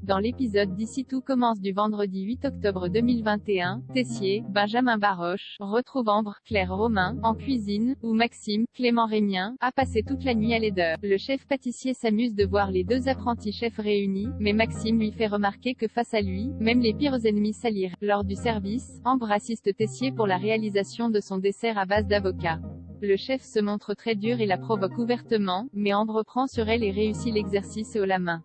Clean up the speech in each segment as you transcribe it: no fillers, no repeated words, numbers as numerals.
Dans l'épisode D'ici tout commence du vendredi 8 octobre 2021, Tessier, Benjamin Baroche, retrouve Ambre, Claire Romain, en cuisine, où Maxime, Clément Rémien, a passé toute la nuit à laideur. Le chef pâtissier s'amuse de voir les deux apprentis chefs réunis, mais Maxime lui fait remarquer que face à lui, même les pires ennemis s'allient. Lors du service, Ambre assiste Tessier pour la réalisation de son dessert à base d'avocat. Le chef se montre très dur et la provoque ouvertement, mais Ambre prend sur elle et réussit l'exercice haut la main.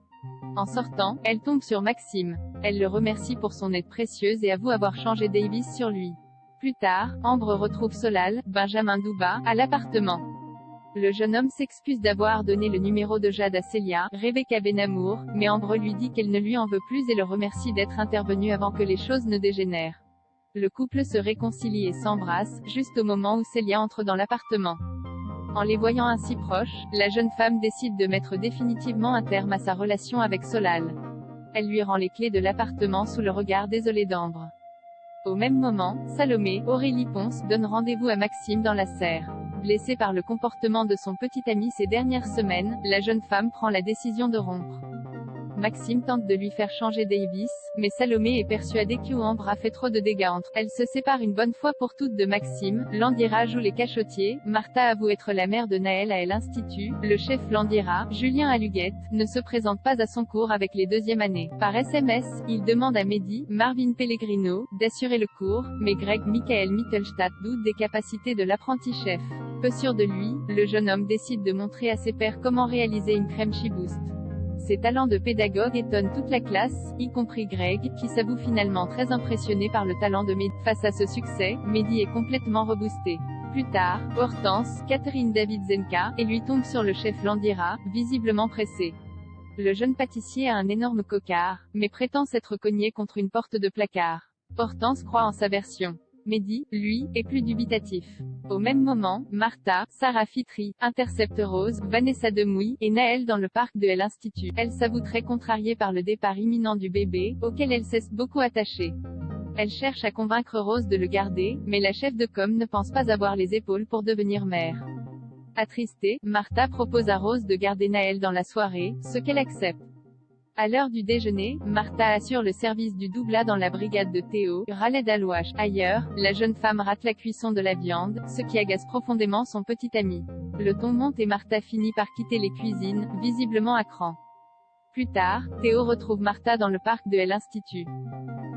En sortant, elle tombe sur Maxime. Elle le remercie pour son aide précieuse et avoue avoir changé Davis sur lui. Plus tard, Ambre retrouve Solal, Benjamin Douba, à l'appartement. Le jeune homme s'excuse d'avoir donné le numéro de Jade à Célia, Rebecca Benamour, mais Ambre lui dit qu'elle ne lui en veut plus et le remercie d'être intervenu avant que les choses ne dégénèrent. Le couple se réconcilie et s'embrasse, juste au moment où Célia entre dans l'appartement. En les voyant ainsi proches, la jeune femme décide de mettre définitivement un terme à sa relation avec Solal. Elle lui rend les clés de l'appartement sous le regard désolé d'Ambre. Au même moment, Salomé, Aurélie Ponce, donne rendez-vous à Maxime dans la serre. Blessée par le comportement de son petit ami ces dernières semaines, la jeune femme prend la décision de rompre. Maxime tente de lui faire changer Davis, mais Salomé est persuadée qu'Ambre a fait trop de dégâts entre elles. Elle se sépare une bonne fois pour toutes de Maxime. Landira joue les cachotiers, Martha avoue être la mère de Naël à l'Institut, le chef Landira, Julien Aluguette, ne se présente pas à son cours avec les deuxièmes années. Par SMS, il demande à Mehdi, Marvin Pellegrino, d'assurer le cours, mais Greg Michael Mittelstadt doute des capacités de l'apprenti chef. Peu sûr de lui, le jeune homme décide de montrer à ses pairs comment réaliser une crème Chiboost. Ses talents de pédagogue étonnent toute la classe, y compris Greg, qui s'avoue finalement très impressionné par le talent de Mehdi. Face à ce succès, Mehdi est complètement reboosté. Plus tard, Hortense, Catherine David-Zenka, et lui tombe sur le chef Landira, visiblement pressé. Le jeune pâtissier a un énorme cocard, mais prétend s'être cogné contre une porte de placard. Hortense croit en sa version. Mehdi, lui, est plus dubitatif. Au même moment, Martha, Sarah Fitri, intercepte Rose, Vanessa Demouy, et Naël dans le parc de l'Institut. Elle s'avoue très contrariée par le départ imminent du bébé, auquel elle s'est beaucoup attachée. Elle cherche à convaincre Rose de le garder, mais la chef de com ne pense pas avoir les épaules pour devenir mère. Attristée, Martha propose à Rose de garder Naël dans la soirée, ce qu'elle accepte. À l'heure du déjeuner, Martha assure le service du doublat dans la brigade de Théo, Raled Alouache. Ailleurs, la jeune femme rate la cuisson de la viande, ce qui agace profondément son petit ami. Le ton monte et Martha finit par quitter les cuisines, visiblement à cran. Plus tard, Théo retrouve Martha dans le parc de l'Institut.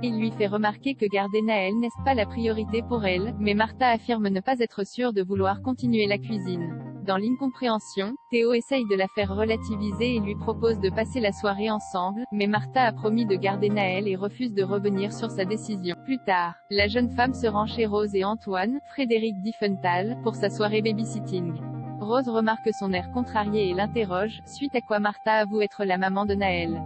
Il lui fait remarquer que garder Naël n'est pas la priorité pour elle, mais Martha affirme ne pas être sûre de vouloir continuer la cuisine. Dans l'incompréhension, Théo essaye de la faire relativiser et lui propose de passer la soirée ensemble, mais Martha a promis de garder Naël et refuse de revenir sur sa décision. Plus tard, la jeune femme se rend chez Rose et Antoine, Frédéric Diffenthal, pour sa soirée babysitting. Rose remarque son air contrarié et l'interroge, suite à quoi Martha avoue être la maman de Naël.